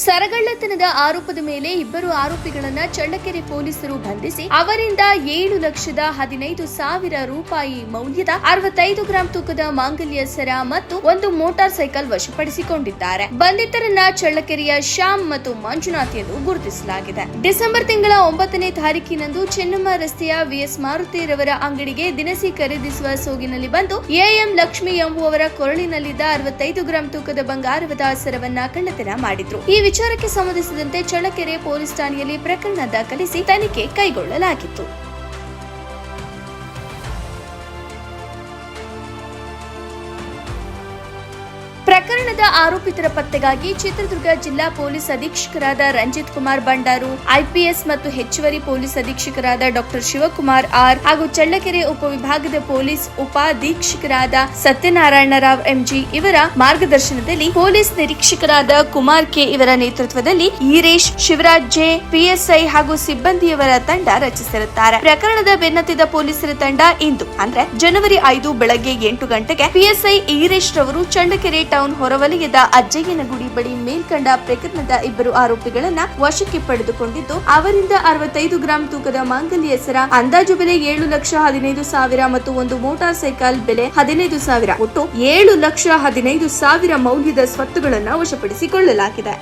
ಸರಗಳ್ಳತನದ ಆರೋಪದ ಮೇಲೆ ಇಬ್ಬರು ಆರೋಪಿಗಳನ್ನ ಚಳ್ಳಕೆರೆ ಪೊಲೀಸರು ಬಂಧಿಸಿ ಅವರಿಂದ 7,15,000 ರೂಪಾಯಿ ಮೌಲ್ಯದ 65 ಗ್ರಾಂ ತೂಕದ ಮಾಂಗಲ್ಯ ಸರ ಮತ್ತು ಒಂದು ಮೋಟಾರ್ ಸೈಕಲ್ ವಶಪಡಿಸಿಕೊಂಡಿದ್ದಾರೆ. ಬಂಧಿತರನ್ನ ಚಳ್ಳಕೆರೆಯ ಶ್ಯಾಮ್ ಮತ್ತು ಮಂಜುನಾಥ್ ಎಂದು ಗುರುತಿಸಲಾಗಿದೆ. ಡಿಸೆಂಬರ್ ತಿಂಗಳ 9ನೇ ತಾರೀಕಿನಂದು ಚೆನ್ನಮ್ಮ ರಸ್ತೆಯ ವಿಎಸ್ ಮಾರುತಿರವರ ಅಂಗಡಿಗೆ ದಿನಸಿ ಖರೀದಿಸುವ ಸೋಗಿನಲ್ಲಿ ಬಂದು ಎಎಂ ಲಕ್ಷ್ಮಿ ಎಂಬುವವರ ಕೊರಳಿನಲ್ಲಿದ್ದ 65 ಗ್ರಾಂ ತೂಕದ ಬಂಗಾರದ ಸರವನ್ನ ಕಳ್ಳತನ ಮಾಡಿದ್ರು. ಈ ವಿಚಾರಕ್ಕೆ ಸಂಬಂಧಿಸಿದಂತೆ ಚಳ್ಳಕೆರೆ ಪೊಲೀಸ್ ಠಾಣೆಯಲ್ಲಿ ಪ್ರಕರಣ ದಾಖಲಿಸಿ ತನಿಖೆ ಕೈಗೊಳ್ಳಲಾಗಿತ್ತು. ಪ್ರಕರಣದ ಆರೋಪಿತರ ಪತ್ತೆಗಾಗಿ ಚಿತ್ರದುರ್ಗ ಜಿಲ್ಲಾ ಪೊಲೀಸ್ ಅಧೀಕ್ಷಕರಾದ ರಂಜಿತ್ ಕುಮಾರ್ ಬಂಡಾರು, ಐಪಿಎಸ್ ಮತ್ತು ಹೆಚ್ಚುವರಿ ಪೊಲೀಸ್ ಅಧೀಕ್ಷಕರಾದ ಡಾಕ್ಟರ್ ಶಿವಕುಮಾರ್ ಆರ್ ಹಾಗೂ ಚಳ್ಳಕೆರೆ ಉಪವಿಭಾಗದ ಪೊಲೀಸ್ ಉಪಾಧೀಕ್ಷಕರಾದ ಸತ್ಯನಾರಾಯಣ ರಾವ್ ಎಂಜಿ ಇವರ ಮಾರ್ಗದರ್ಶನದಲ್ಲಿ ಪೊಲೀಸ್ ನಿರೀಕ್ಷಕರಾದ ಕುಮಾರ್ ಕೆ ಇವರ ನೇತೃತ್ವದಲ್ಲಿ ಈರೇಶ್, ಶಿವರಾಜ್ ಜೆ, ಪಿಎಸ್ಐ ಹಾಗೂ ಸಿಬ್ಬಂದಿಯವರ ತಂಡ ರಚಿಸಿರುತ್ತಾರೆ. ಪ್ರಕರಣದ ಬೆನ್ನತ್ತಿದ ಪೊಲೀಸರ ತಂಡ ಇಂದು ಅಂದ್ರೆ ಜನವರಿ 5 ಬೆಳಗ್ಗೆ 8 ಗಂಟೆಗೆ ಪಿಎಸ್ಐ ಈರೇಶ್ ರವರು ಚಳ್ಳಕೆರೆ ಟೌನ್ ಹೊರವಲಯದ ಅಜ್ಜಯ್ಯನಗುಡಿ ಬಳಿ ಮೇಲ್ಕಂಡ ಪ್ರಕರಣದ ಇಬ್ಬರು ಆರೋಪಿಗಳನ್ನ ವಶಕ್ಕೆ ಪಡೆದುಕೊಂಡಿದ್ದು ಅವರಿಂದ 65 ಗ್ರಾಂ ತೂಕದ ಮಾಂಗಲ್ಯ ಸರ ಅಂದಾಜು ಬೆಲೆ 7,15,000 ಮತ್ತು ಒಂದು ಮೋಟಾರ್ ಸೈಕಲ್ ಬೆಲೆ 15,000 ಒಟ್ಟು 7,15,000 ಮೌಲ್ಯದ ಸ್ವತ್ತುಗಳನ್ನು ವಶಪಡಿಸಿಕೊಳ್ಳಲಾಗಿದೆ.